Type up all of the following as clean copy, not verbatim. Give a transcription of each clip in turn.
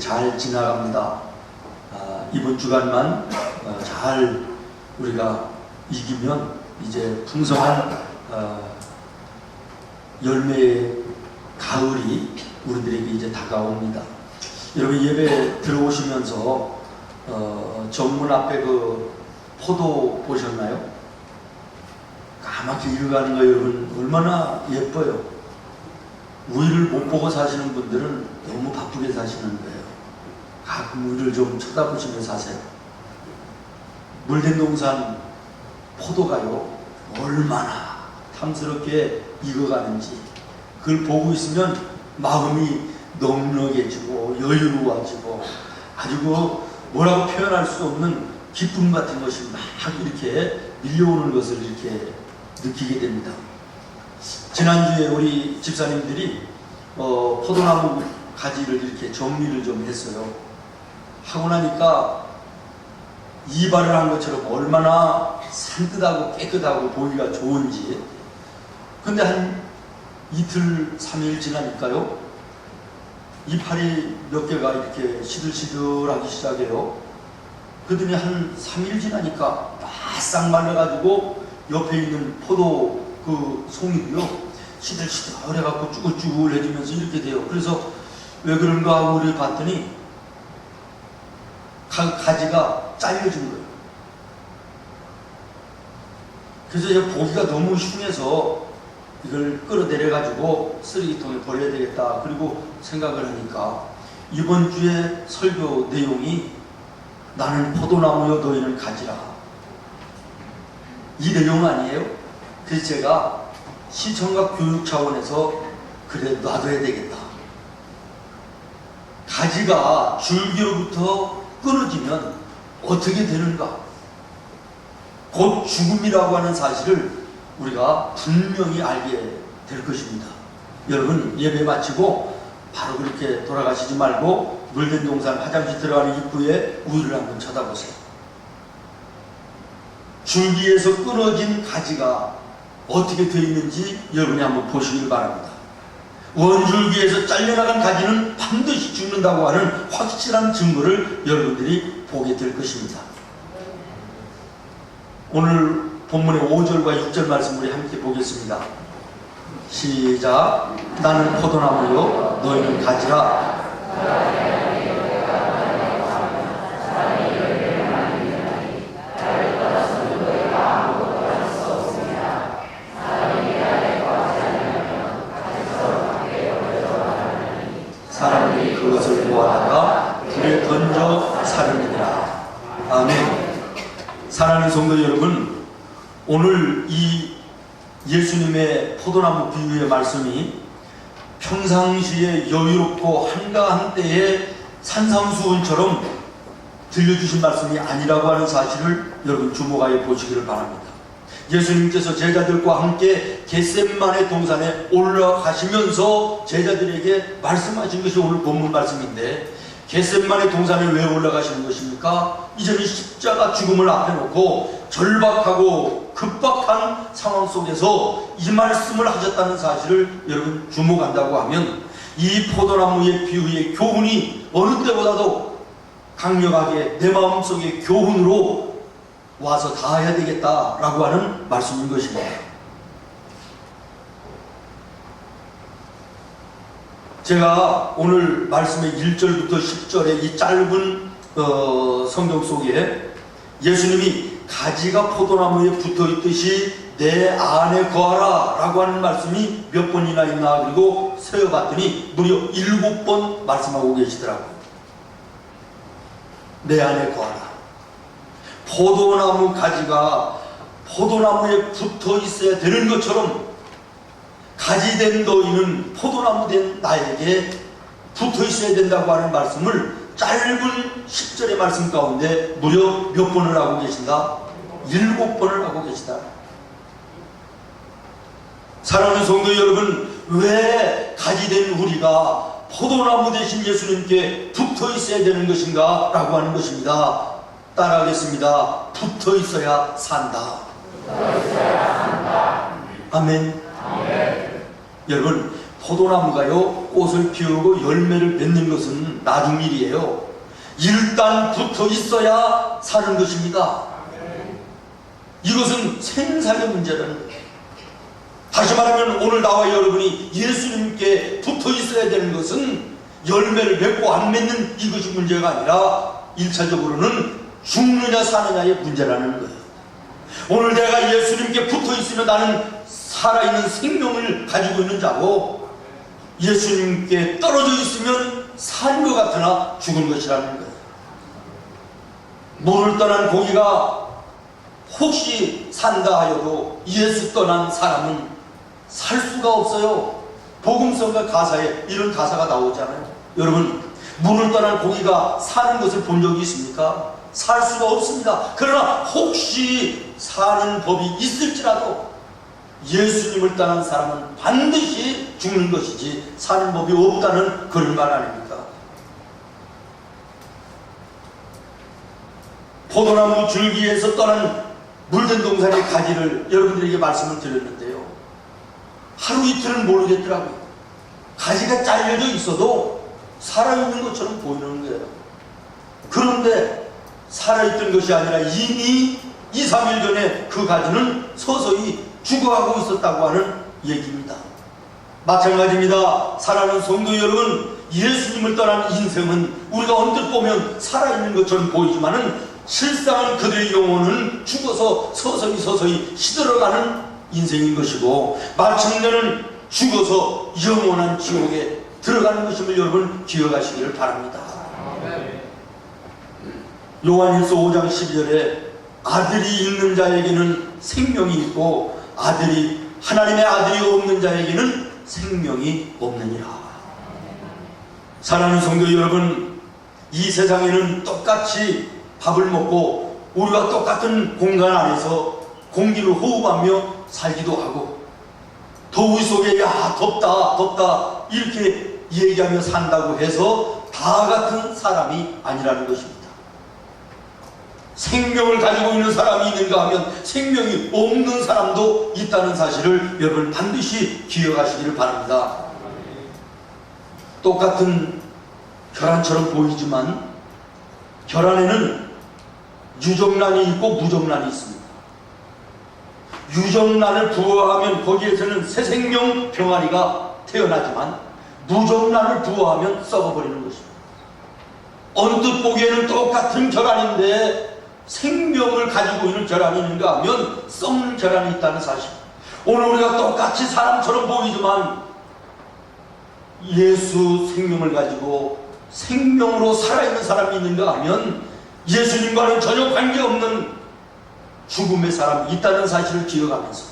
잘 지나갑니다. 이번 주간만 잘 우리가 이기면 이제 풍성한 열매의 가을이 우리들에게 이제 다가옵니다. 여러분 예배 들어오시면서 정문 앞에 그 포도 보셨나요? 까맣게 익어가는 거 여러분 얼마나 예뻐요. 우리를 못 보고 사시는 분들은 너무 바쁘게 사시는 거예요. 가끔 우리를 좀 쳐다보시며 사세요. 물된동산 포도가요 얼마나 탐스럽게 익어가는지 그걸 보고 있으면 마음이 넉넉해지고 여유로워지고 아주 뭐라고 표현할 수 없는 기쁨 같은 것이 막 이렇게 밀려오는 것을 이렇게 느끼게 됩니다. 지난주에 우리 집사님들이 포도나무 가지를 이렇게 정리를 좀 했어요. 하고 나니까 이발을 한 것처럼 얼마나 산뜻하고 깨끗하고 보기가 좋은지. 근데 한 이틀, 3일 지나니까요 이파리 몇 개가 이렇게 시들시들하기 시작해요. 그러더니 한 3일 지나니까 바싹 말라가지고 옆에 있는 포도 그 송이도요 시들시들해갖고 쭈글쭈글해지면서 이렇게 돼요. 그래서 왜 그런가 하고 우리 봤더니 가지가 잘려진 거예요. 그래서 보기가 너무 흉해서 이걸 끌어내려가지고 쓰레기통에 버려야 되겠다. 그리고 생각을 하니까 이번 주에 설교 내용이 나는 포도나무여 너희는 가지라. 이 내용 아니에요? 그래서 제가 시청각 교육 차원에서 그래 놔둬야 되겠다. 가지가 줄기로부터 끊어지면 어떻게 되는가? 곧 죽음이라고 하는 사실을 우리가 분명히 알게 될 것입니다. 여러분 예배 마치고 바로 그렇게 돌아가시지 말고 물된동산 화장실 들어가는 입구에 우위를 한번 쳐다보세요. 줄기에서 끊어진 가지가 어떻게 되어 있는지 여러분이 한번 보시길 바랍니다. 원줄기에서 잘려나간 가지는 반드시 죽는다고 하는 확실한 증거를 여러분들이 보게 될 것입니다. 오늘 본문의 5절과 6절 말씀 우리 함께 보겠습니다. 시작. 나는 포도나무요 너희는 가지라. 사람들이 그것을 보아다가 불에 던져 사르느니라. 아멘. 사랑하는 성도 여러분, 오늘 이 예수님의 포도나무 비유의 말씀이 평상시에 여유롭고 한가한 때에 산삼수훈처럼 들려주신 말씀이 아니라고 하는 사실을 여러분 주목하여 보시기를 바랍니다. 예수님께서 제자들과 함께 겟세마네 동산에 올라가시면서 제자들에게 말씀하신 것이 오늘 본문 말씀인데, 겟세마네 동산에 왜 올라가시는 것입니까? 이제는 십자가 죽음을 앞에 놓고 절박하고 급박한 상황 속에서 이 말씀을 하셨다는 사실을 여러분 주목한다고 하면 이 포도나무의 비유의 교훈이 어느 때보다도 강력하게 내 마음속의 교훈으로 와서 닿아야 되겠다라고 하는 말씀인 것입니다. 제가 오늘 말씀의 1절부터 10절의 이 짧은 성경 속에 예수님이 가지가 포도나무에 붙어있듯이 내 안에 거하라 라고 하는 말씀이 몇 번이나 있나 그리고 세어봤더니 무려 7번 말씀하고 계시더라고요. 내 안에 거하라. 포도나무 가지가 포도나무에 붙어 있어야 되는 것처럼 가지된 너희는 포도나무 된 나에게 붙어 있어야 된다고 하는 말씀을 짧은 10절의 말씀 가운데 무려 몇 번을 하고 계신다? 7번을 하고 계시다. 사랑하는 성도 여러분, 왜 가지된 우리가 포도나무 대신 예수님께 붙어 있어야 되는 것인가? 라고 하는 것입니다. 따라하겠습니다. 붙어 있어야 산다. 붙어 있어야 산다. 아멘. 아멘. 여러분, 포도나무가요 꽃을 피우고 열매를 맺는 것은 나중 일이에요. 일단 붙어 있어야 사는 것입니다. 이것은 생사의 문제라는 거예요. 다시 말하면 오늘 나와 여러분이 예수님께 붙어 있어야 되는 것은 열매를 맺고 안 맺는 이것이 문제가 아니라 1차적으로는 죽느냐 사느냐의 문제라는 거예요. 오늘 내가 예수님께 붙어 있으면 나는 살아있는 생명을 가지고 있는 자고, 예수님께 떨어져 있으면 산 것 같으나 죽은 것이라는 거예요. 물을 떠난 고기가 혹시 산다 하여도 예수 떠난 사람은 살 수가 없어요. 복음성과 가사에 이런 가사가 나오잖아요. 여러분, 물을 떠난 고기가 사는 것을 본 적이 있습니까? 살 수가 없습니다. 그러나 혹시 사는 법이 있을지라도 예수님을 떠난 사람은 반드시 죽는 것이지 사는 법이 없다는 그런 말 아닙니까? 포도나무 줄기에서 떠난 물든 동산의 가지를 여러분들에게 말씀을 드렸는데요, 하루 이틀은 모르겠더라고요. 가지가 잘려져 있어도 살아있는 것처럼 보이는 거예요. 그런데 살아있던 것이 아니라 이미 2, 3일 전에 그 가지는 서서히 죽어가고 있었다고 하는 얘기입니다. 마찬가지입니다. 사랑하는 성도 여러분, 예수님을 떠난 인생은 우리가 언뜻 보면 살아있는 것처럼 보이지만은 실상은 그들의 영혼은 죽어서 서서히 시들어가는 인생인 것이고, 마침내는 죽어서 영원한 지옥에 들어가는 것임을 여러분 기억하시기를 바랍니다. 요한일서 5장 12절에 아들이 있는 자에게는 생명이 있고 하나님의 아들이 없는 자에게는 생명이 없느니라. 사랑하는 성도 여러분, 이 세상에는 똑같이 밥을 먹고 우리와 똑같은 공간 안에서 공기를 호흡하며 살기도 하고, 더위 속에 야 덥다 이렇게 얘기하며 산다고 해서 다 같은 사람이 아니라는 것입니다. 생명을 가지고 있는 사람이 있는가 하면 생명이 없는 사람도 있다는 사실을 여러분 반드시 기억하시기를 바랍니다. 똑같은 결함처럼 보이지만 결함에는 유정란이 있고 무정란이 있습니다. 유정란을 부어하면 거기에서는 새 생명 병아리가 태어나지만 무정란을 부어하면 썩어버리는 것입니다. 언뜻 보기에는 똑같은 결함인데 생명을 가지고 있는 결함이 있는가 하면 썩는 결함이 있다는 사실. 오늘 우리가 똑같이 사람처럼 보이지만 예수 생명을 가지고 생명으로 살아있는 사람이 있는가 하면 예수님과는 전혀 관계없는 죽음의 사람이 있다는 사실을 기억하면서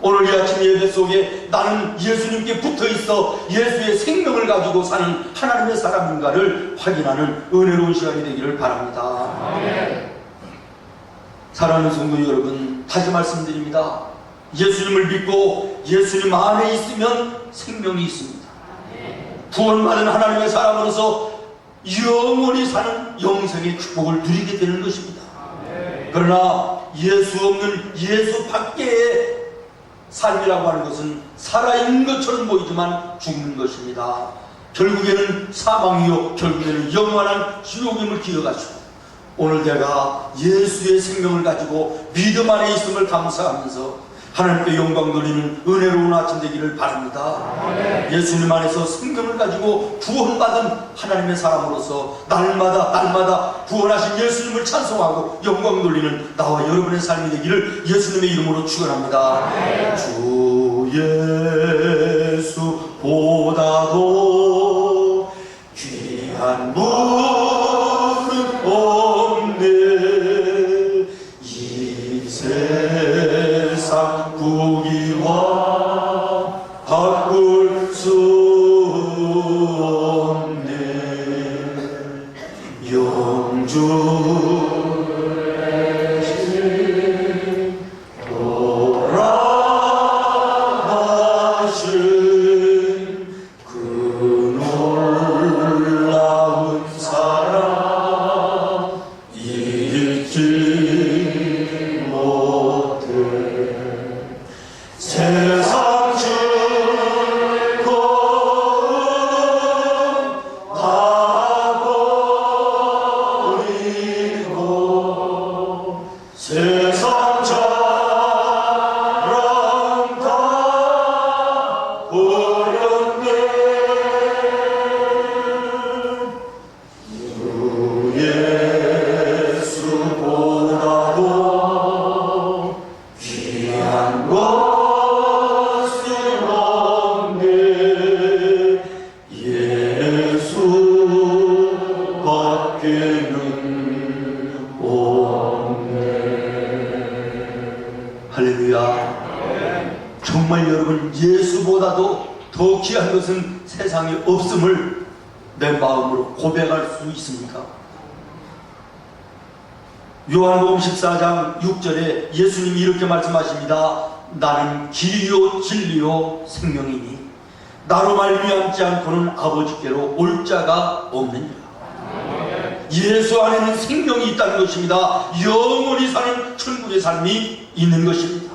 오늘 이 아침 예배 속에 나는 예수님께 붙어있어 예수의 생명을 가지고 사는 하나님의 사람인가를 확인하는 은혜로운 시간이 되기를 바랍니다. 사랑하는 성도 여러분, 다시 말씀드립니다. 예수님을 믿고 예수님 안에 있으면 생명이 있습니다. 구원받은 하나님의 사람으로서 영원히 사는 영생의 축복을 누리게 되는 것입니다. 그러나 예수 없는 예수 밖의 삶이라고 하는 것은 살아있는 것처럼 보이지만 죽는 것입니다. 결국에는 사망이요 결국에는 영원한 지옥임을 기억하시고, 오늘 내가 예수의 생명을 가지고 믿음 안에 있음을 감사하면서 하나님께 영광 돌리는 은혜로운 아침 되기를 바랍니다. 예수님 안에서 생명을 가지고 구원받은 하나님의 사람으로서 날마다 구원하신 예수님을 찬송하고 영광 돌리는 나와 여러분의 삶이 되기를 예수님의 이름으로 축원합니다. 주 예수보다도 귀한 분은 없네. 이 세상 부귀와 바꿀 수 없네. 영주의 돌아가신 그 놀라운 사랑 잊지 못해. 세상 즐거운 정말 여러분, 예수보다도 더 귀한 것은 세상에 없음을 내 마음으로 고백할 수 있습니까? 요한복음 14장 6절에 예수님이 이렇게 말씀하십니다. 나는 길이요 진리요 생명이니 나로 말미암지 않고는 아버지께로 올 자가 없느니라. 예수 안에는 생명이 있다는 것입니다. 영원히 사는 천국의 삶이 있는 것입니다.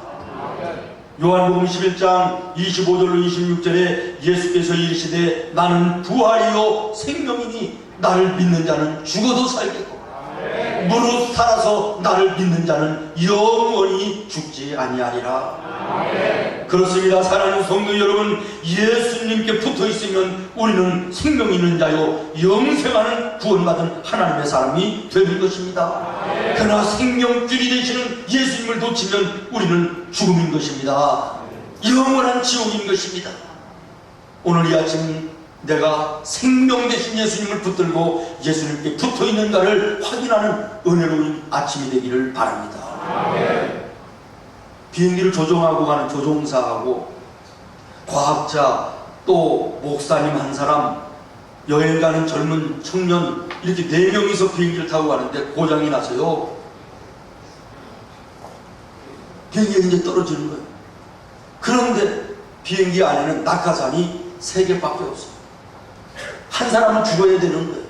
요한복음 11장 25절로 26절에 예수께서 이르시되 나는 부활이요 생명이니 나를 믿는 자는 죽어도 살겠고 무릇 살아서 나를 믿는 자는 영원히 죽지 아니하리라. 그렇습니다. 사랑하는 성도 여러분, 예수님께 붙어 있으면 우리는 생명 있는 자요 영생하는 구원받은 하나님의 사람이 되는 것입니다. 그러나 생명줄이 되시는 예수님을 놓치면 우리는 죽음인 것입니다. 영원한 지옥인 것입니다. 오늘 이 아침 내가 생명 되신 예수님을 붙들고 예수님께 붙어 있는가를 확인하는 은혜로운 아침이 되기를 바랍니다. 비행기를 조종하고 가는 조종사하고 과학자 또 목사님 한 사람, 여행 가는 젊은 청년, 이렇게 4명이서 비행기를 타고 가는데 고장이 나서요. 비행기가 이제 떨어지는 거예요. 그런데 비행기 안에는 낙하산이 3개밖에 없어요. 한 사람은 죽어야 되는 거예요.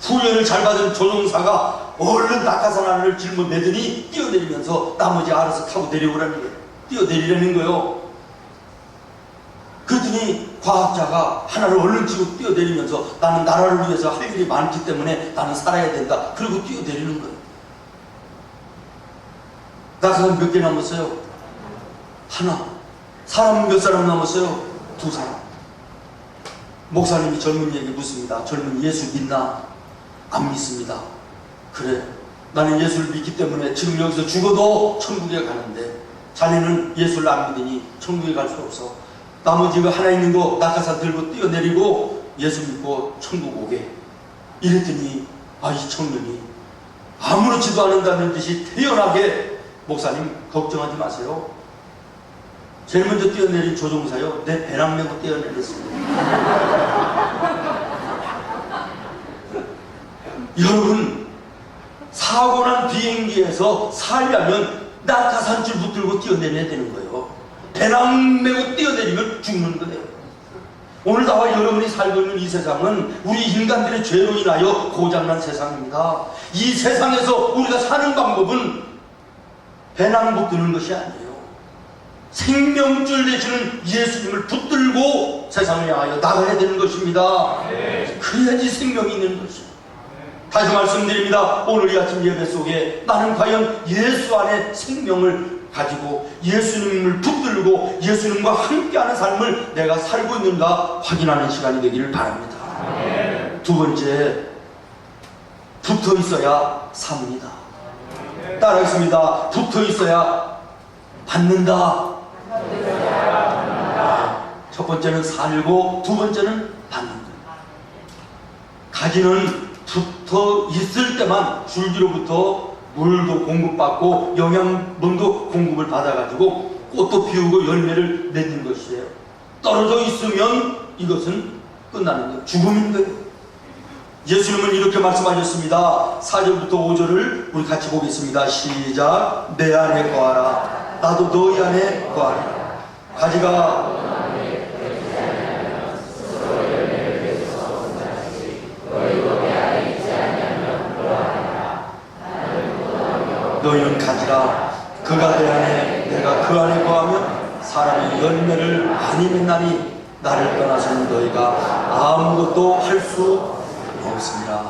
훈련을 잘 받은 조종사가 얼른 낙하산 안을 짊어매더니 뛰어내리면서 나머지 알아서 타고 내려오라는 거예요. 뛰어내리라는 거예요. 그랬더니 과학자가 하나를 얼른 치고 뛰어내리면서 나는 나라를 위해서 할 일이 많기 때문에 나는 살아야 된다. 그리고 뛰어내리는 거예요. 낙하산 몇 개 남았어요? 하나. 사람 몇 사람 남았어요? 2사람. 목사님이 젊은이에게 묻습니다. 젊은이, 예수 믿나? 안 믿습니다. 그래, 나는 예수를 믿기 때문에 지금 여기서 죽어도 천국에 가는데 자네는 예수를 안 믿으니 천국에 갈 수 없어. 나머지 그 하나 있는 거 낙하산 들고 뛰어내리고 예수 믿고 천국 오게. 이랬더니 이 청년이 아무렇지도 않은다는 듯이 태연하게, 목사님 걱정하지 마세요. 제일 먼저 뛰어내린 조종사요, 내 배낭 메고 뛰어내렸습니다. 여러분, 사고난 비행기에서 살려면 낙하산줄 붙들고 뛰어내려야 되는 거예요. 배낭 메고 뛰어내리면 죽는 거예요. 오늘 나와 여러분이 살고 있는 이 세상은 우리 인간들의 죄로 인하여 고장난 세상입니다. 이 세상에서 우리가 사는 방법은 배낭 붙드는 것이 아니에요. 생명줄 되시는 예수님을 붙들고 세상을 향하여 나가야 되는 것입니다. 그래야지 생명이 있는 것이에요. 다시 말씀드립니다. 오늘 이 아침 예배 속에 나는 과연 예수 안에 생명을 가지고 예수님을 붙들고 예수님과 함께하는 삶을 내가 살고 있는가 확인하는 시간이 되기를 바랍니다. 두 번째, 붙어 있어야 삽니다. 따라하겠습니다. 붙어 있어야 받는다. 첫 번째는 살고 두 번째는 받는 것. 가지는 붙어 있을 때만 줄기로부터 물도 공급받고 영양분도 공급을 받아가지고 꽃도 피우고 열매를 맺는 것이에요. 떨어져 있으면 이것은 끝나는 거예요. 죽음인 거예요. 예수님은 이렇게 말씀하셨습니다. 4절부터 5절을 우리 같이 보겠습니다. 시작. 내 안에 거하라. 나도 너희 안에 거하리라. 가지가 너희는 가지라. 그가 내 안에 내가 그 안에 거하면 사람이 열매를 많이 맺나니 나를 떠나서는 너희가 아무것도 할 수 없습니다.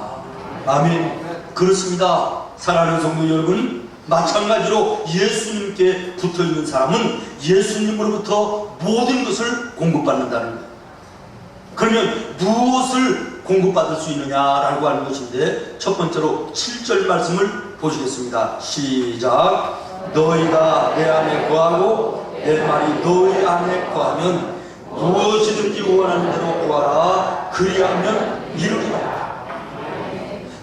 아멘. 그렇습니다. 사랑하는 성도 여러분, 마찬가지로 예수님께 붙어있는 사람은 예수님으로부터 모든 것을 공급받는다는 거예요. 그러면 무엇을 공급받을 수 있느냐라고 하는 것인데, 첫 번째로 7절 말씀을 보시겠습니다. 시작. 너희가 내 안에 거하고 내 말이 너희 안에 거하면 무엇이든지 원하는 대로 구하라. 그리하면 이루리라.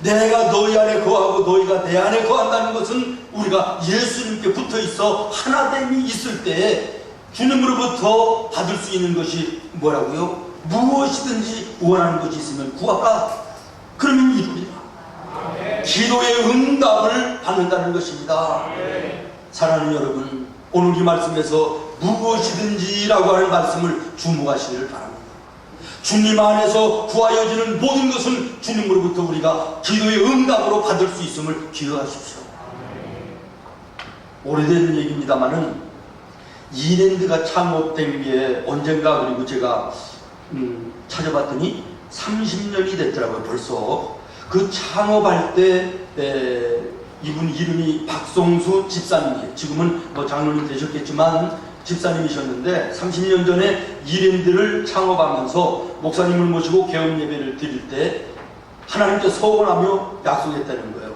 내가 너희 안에 거하고 너희가 내 안에 거한다는 것은 우리가 예수님께 붙어있어 하나됨이 있을 때에 주님으로부터 받을 수 있는 것이 뭐라고요? 무엇이든지 원하는 것이 있으면 구하라. 그러면 이루리라. 기도의 응답을 받는다는 것입니다. 사랑하는 여러분, 오늘 이 말씀에서 무엇이든지라고 하는 말씀을 주목하시기를 바랍니다. 주님 안에서 구하여지는 모든 것은 주님으로부터 우리가 기도의 응답으로 받을 수 있음을 기억하십시오. 오래된 얘기입니다만은 이랜드가 창업된 게 언젠가, 그리고 제가 찾아봤더니 30년이 됐더라고요. 벌써 그 창업할 때 이분 이름이 박성수 집사님이에요. 지금은 뭐 장로님 되셨겠지만 집사님이셨는데 30년 전에 이랜드를 창업하면서 목사님을 모시고 개업 예배를 드릴 때 하나님께 서원하며 약속했다는 거예요.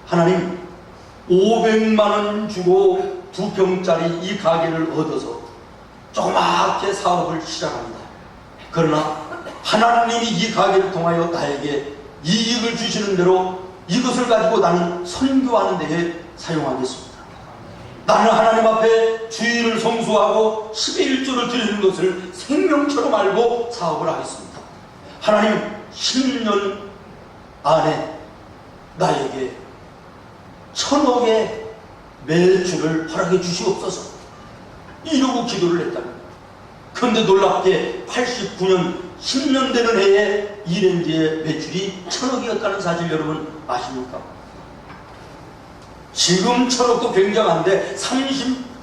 하나님, 500만 원 주고 2평짜리 이 가게를 얻어서 조그맣게 사업을 시작합니다. 그러나 하나님이 이 가게를 통하여 나에게 이익을 주시는 대로 이것을 가지고 나는 선교하는 데에 사용하겠습니다. 나는 하나님 앞에 주의를 성수하고 10의 1조를 드리는 것을 생명처럼 알고 사업을 하겠습니다. 하나님, 10년 안에 나에게 1000억의 매출을 허락해 주시옵소서. 이러고 기도를 했다는 거예요. 그런데 놀랍게 89년 10년 되는 해에 이랜드의 매출이 1000억이었다는 사실 여러분 아십니까? 지금 1000억도 굉장한데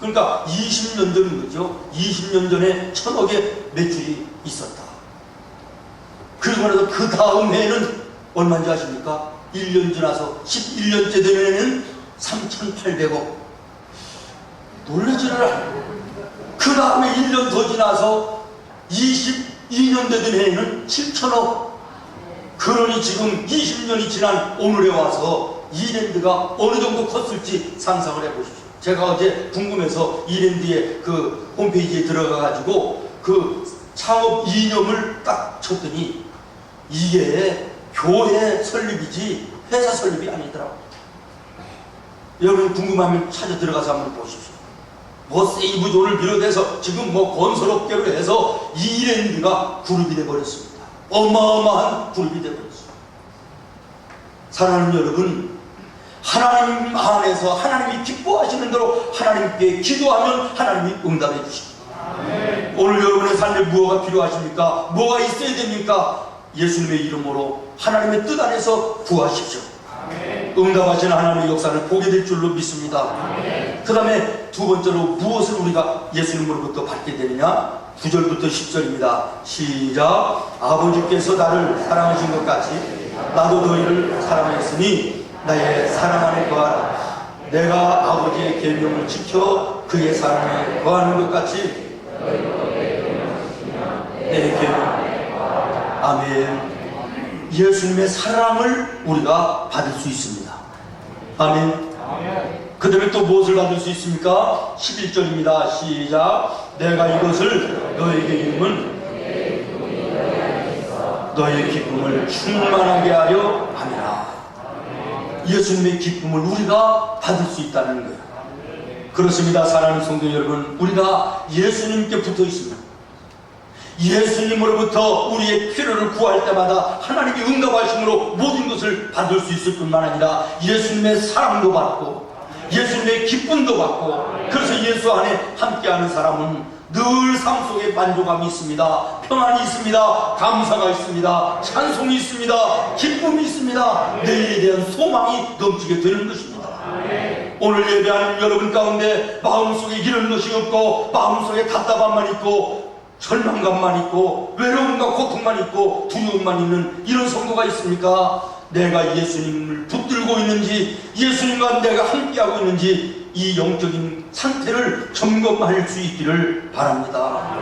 그러니까 20년 전인 거죠. 20년 전에 1000억의 매출이 있었다. 그리고 나서 그 다음 해에는 얼마인지 아십니까? 1년 지나서 11년째 되는 해는 3,800억. 놀라지를 않아요. 그 다음에 1년 더 지나서 22년 되던 해에는 7,000억. 그러니 지금 20년이 지난 오늘에 와서 이랜드가 어느 정도 컸을지 상상을 해보십시오. 제가 어제 궁금해서 이랜드의 그 홈페이지에 들어가가지고 그 창업 이념을 딱 쳤더니 이게 교회 설립이지 회사 설립이 아니더라고요. 여러분 궁금하면 찾아 들어가서 한번 보십시오. 뭐 세이브존을 비롯해서 지금 뭐 건설업계로 해서 이랜드가 그룹이 되어버렸습니다. 어마어마한 그룹이 되어버렸습니다. 사랑하는 여러분, 하나님 안에서 하나님이 기뻐하시는 대로 하나님께 기도하면 하나님이 응답해 주십니다. 오늘 여러분의 삶에 무엇가 필요하십니까? 뭐가 있어야 됩니까? 예수님의 이름으로 하나님의 뜻 안에서 구하십시오. 응답하시는 하나님의 역사를 보게 될 줄로 믿습니다. 그 다음에 두 번째로 무엇을 우리가 예수님으로부터 받게 되느냐? 9절부터 10절입니다. 시작. 아버지께서 나를 사랑하신 것 같이 나도 너희를 사랑하였으니 나의 사랑 안에 거하라. 내가 아버지의 계명을 지켜 그의 사랑에 거하는 것 같이 내 계명. 아멘. 예수님의 사랑을 우리가 받을 수 있습니다. 아멘. 그 다음에 또 무엇을 받을 수 있습니까? 11절입니다. 시작. 내가 이것을 너에게 이름은 너의 기쁨을 충만하게 하려 함이라. 예수님의 기쁨을 우리가 받을 수 있다는 거예요. 그렇습니다. 사랑하는 성도 여러분, 우리가 예수님께 붙어 있습니다. 예수님으로부터 우리의 필요를 구할 때마다 하나님이 응답하심으로 모든 것을 받을 수 있을 뿐만 아니라 예수님의 사랑도 받고 예수님의 기쁨도 받고, 그래서 예수 안에 함께하는 사람은 늘 삶 속에 만족감이 있습니다. 평안이 있습니다. 감사가 있습니다. 찬송이 있습니다. 기쁨이 있습니다. 내일에 대한 소망이 넘치게 되는 것입니다. 오늘 예배하는 여러분 가운데 마음속에 이런 것이 없고 마음속에 답답함만 있고 절망감만 있고 외로움과 고통만 있고 두려움만 있는 이런 성도가 있습니까? 내가 예수님을 붙들고 있는지, 예수님과 내가 함께하고 있는지 이 영적인 상태를 점검할 수 있기를 바랍니다.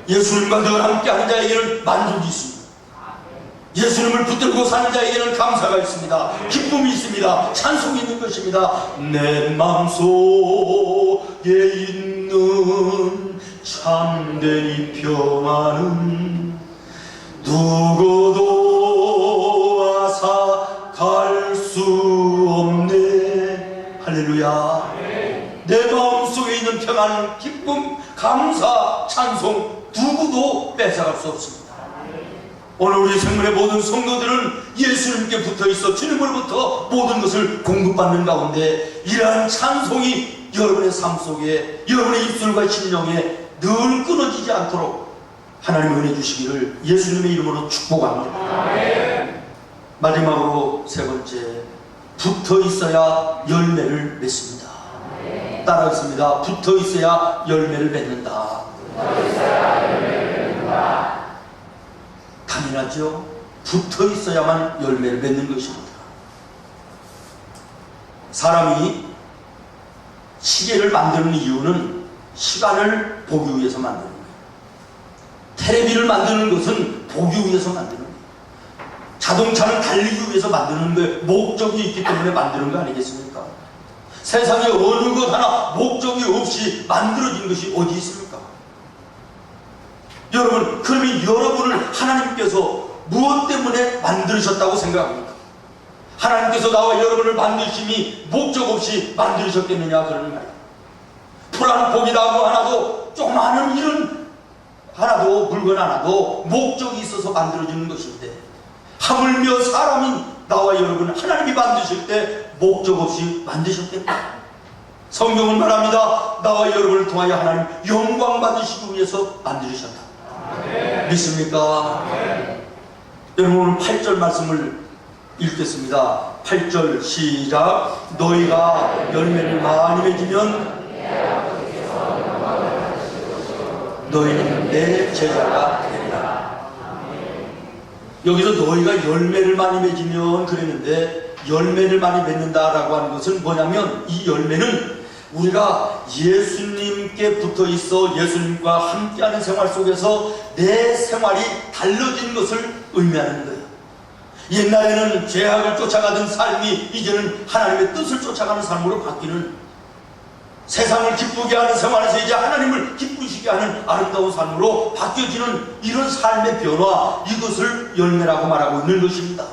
예수님과 늘 함께하는 자에게는 만족이 있습니다. 예수님을 붙들고 사는 자에게는 감사가 있습니다. 기쁨이 있습니다. 찬송이 있는 것입니다. 내 마음속에 있는 참된 이 평안은 누구도 와서 갈 수 없네. 할렐루야. 내 마음속에 있는 평안은 대한 기쁨, 감사, 찬송 누구도 뺏어갈 수 없습니다. 오늘 우리 생명의 모든 성도들은 예수님께 붙어있어 주님으로부터 모든 것을 공급받는 가운데 이러한 찬송이 여러분의 삶 속에, 여러분의 입술과 심령에 늘 끊어지지 않도록 하나님 은혜 주시기를 예수님의 이름으로 축복합니다. 마지막으로 세 번째, 붙어 있어야 열매를 맺습니다. 따라하겠습니다. 붙어 있어야 열매를 맺는다. 당연하죠. 붙어 있어야만 열매를 맺는 것입니다. 사람이 시계를 만드는 이유는 시간을 보기 위해서 만드는 거예요. 테레비를 만드는 것은 보기 위해서 만드는 거예요. 자동차는 달리기 위해서 만드는 거예요. 목적이 있기 때문에 만드는 거 아니겠습니까? 세상에 어느 것 하나 목적이 없이 만들어진 것이 어디 있습니까? 여러분, 그러면 여러분을 하나님께서 무엇 때문에 만드셨다고 생각합니까? 하나님께서 나와 여러분을 만드심이 목적 없이 만드셨겠느냐 그러는 말이에요. 풀 한 포기라고 하나도, 조그마한 일은 하나도, 물건 하나도 목적이 있어서 만들어지는 것인데, 하물며 사람인 나와 여러분 하나님이 만드실 때 목적 없이 만드셨겠다. 성경은 말합니다. 나와 여러분을 통하여 하나님 영광 받으시기 위해서 만드셨다. 믿습니까? 여러분, 오늘 8절 말씀을 읽겠습니다. 8절 시작. 너희가 열매를 많이 맺으면 너희는 내 제자가 되리라. 여기서 너희가 열매를 많이 맺으면 그랬는데, 열매를 많이 맺는다라고 하는 것은 뭐냐면, 이 열매는 우리가 예수님께 붙어 있어 예수님과 함께하는 생활 속에서 내 생활이 달라진 것을 의미하는 거예요. 옛날에는 죄악을 쫓아가던 삶이 이제는 하나님의 뜻을 쫓아가는 삶으로 바뀌는, 세상을 기쁘게 하는 생활에서 이제 하나님을 기쁘시게 하는 아름다운 삶으로 바뀌어지는 이런 삶의 변화, 이것을 열매라고 말하고 있는 것입니다.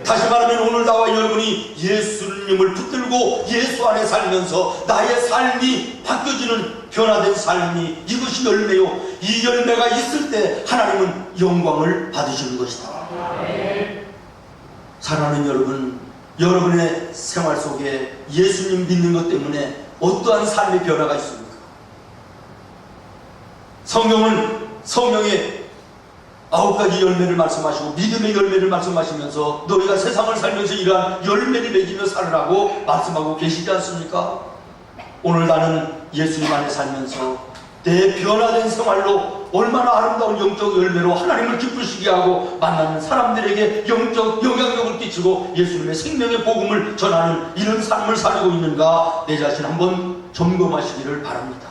다시 말하면 오늘 나와 여러분이 예수님을 붙들고 예수 안에 살면서 나의 삶이 바뀌어지는 변화된 삶이, 이것이 열매요. 이 열매가 있을 때 하나님은 영광을 받으시는 것이다. 사랑하는 여러분, 여러분의 생활 속에 예수님 믿는 것 때문에 어떠한 삶의 변화가 있습니까? 성경은 성령의 9가지 열매를 말씀하시고 믿음의 열매를 말씀하시면서 너희가 세상을 살면서 이러한 열매를 맺으며 살으라고 말씀하고 계시지 않습니까? 오늘 나는 예수님 안에 살면서 내 변화된 생활로 얼마나 아름다운 영적 열매로 하나님을 기쁘시게 하고 만나는 사람들에게 영적 영향력을 끼치고 예수님의 생명의 복음을 전하는 이런 삶을 살고 있는가, 내 자신 한번 점검하시기를 바랍니다.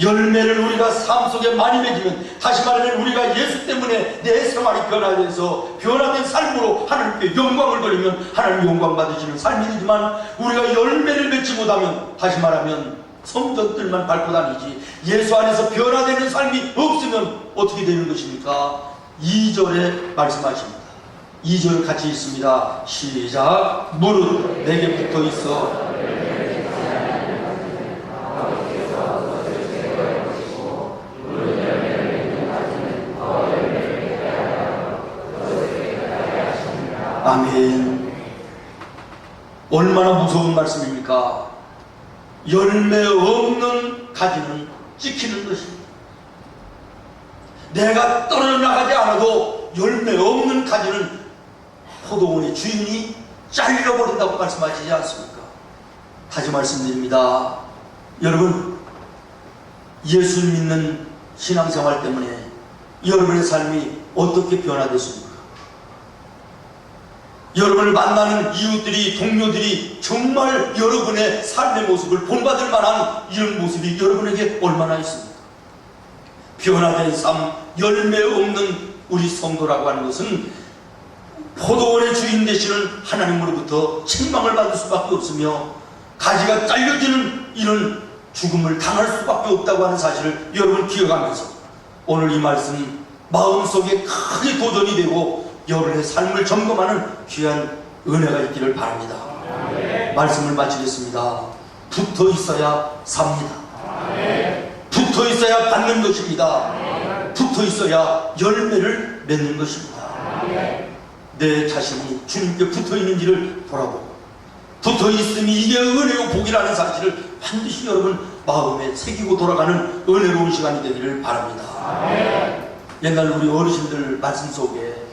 열매를 우리가 삶 속에 많이 맺으면, 다시 말하면 우리가 예수 때문에 내 생활이 변화돼서 변화된 삶으로 하나님께 영광을 돌리면 하나님 영광 받으시는 삶이지만, 우리가 열매를 맺지 못하면, 다시 말하면 성전들만 밟고 다니지 예수 안에서 변화되는 삶이 없으면 어떻게 되는 것입니까? 2절에 말씀하십니다. 2절 같이 읽습니다. 시작. 무릇 내게 붙어 있어 아멘. 얼마나 무서운 말씀입니까? 열매 없는 가지는 찍히는 것입니다. 내가 떨어져 나가지 않아도 열매 없는 가지는 포도원의 주인이 잘려버린다고 말씀하시지 않습니까? 다시 말씀드립니다. 여러분, 예수 믿는 신앙생활 때문에 여러분의 삶이 어떻게 변화됐습니까? 여러분을 만나는 이웃들이, 동료들이 정말 여러분의 삶의 모습을 본받을 만한 이런 모습이 여러분에게 얼마나 있습니까? 변화된 삶, 열매 없는 우리 성도라고 하는 것은 포도원의 주인 되시는 하나님으로부터 책망을 받을 수밖에 없으며 가지가 잘려지는 이런 죽음을 당할 수밖에 없다고 하는 사실을 여러분 기억하면서 오늘 이 말씀 마음속에 크게 도전이 되고 여러분의 삶을 점검하는 귀한 은혜가 있기를 바랍니다. 말씀을 마치겠습니다. 붙어 있어야 삽니다. 붙어 있어야 받는 것입니다. 붙어 있어야 열매를 맺는 것입니다. 내 자신이 주님께 붙어 있는지를 돌아보고, 붙어 있음이 이게 은혜요 복이라는 사실을 반드시 여러분 마음에 새기고 돌아가는 은혜로운 시간이 되기를 바랍니다. 옛날 우리 어르신들 말씀 속에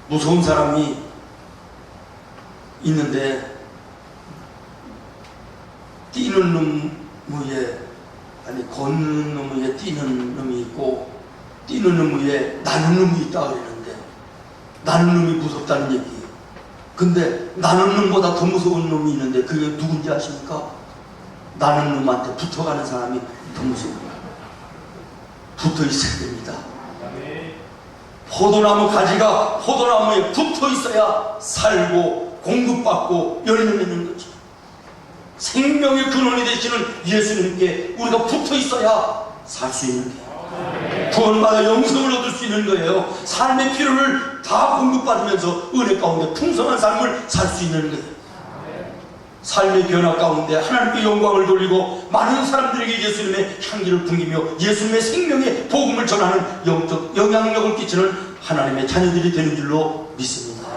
무서운 사람이 있는데 뛰는 놈 위에, 아니 걷는 놈 위에 뛰는 놈이 있고 뛰는 놈 위에 나는 놈이 있다 그러는데, 나는 놈이 무섭다는 얘기. 근데 나는 놈보다 더 무서운 놈이 있는데 그게 누군지 아십니까? 나는 놈한테 붙어가는 사람이 더 무서워요. 붙어 있어야 됩니다. 포도나무 가지가 포도나무에 붙어 있어야 살고 공급받고 열매 맺는 거죠. 생명의 근원이 되시는 예수님께 우리가 붙어 있어야 살 수 있는 거예요. 구원받아 영생을 얻을 수 있는 거예요. 삶의 필요를 다 공급받으면서 은혜 가운데 풍성한 삶을 살 수 있는 거예요. 삶의 변화 가운데 하나님께 영광을 돌리고 많은 사람들에게 예수님의 향기를 풍기며 예수님의 생명의 복음을 전하는 영적 영향력을 끼치는 하나님의 자녀들이 되는 줄로 믿습니다.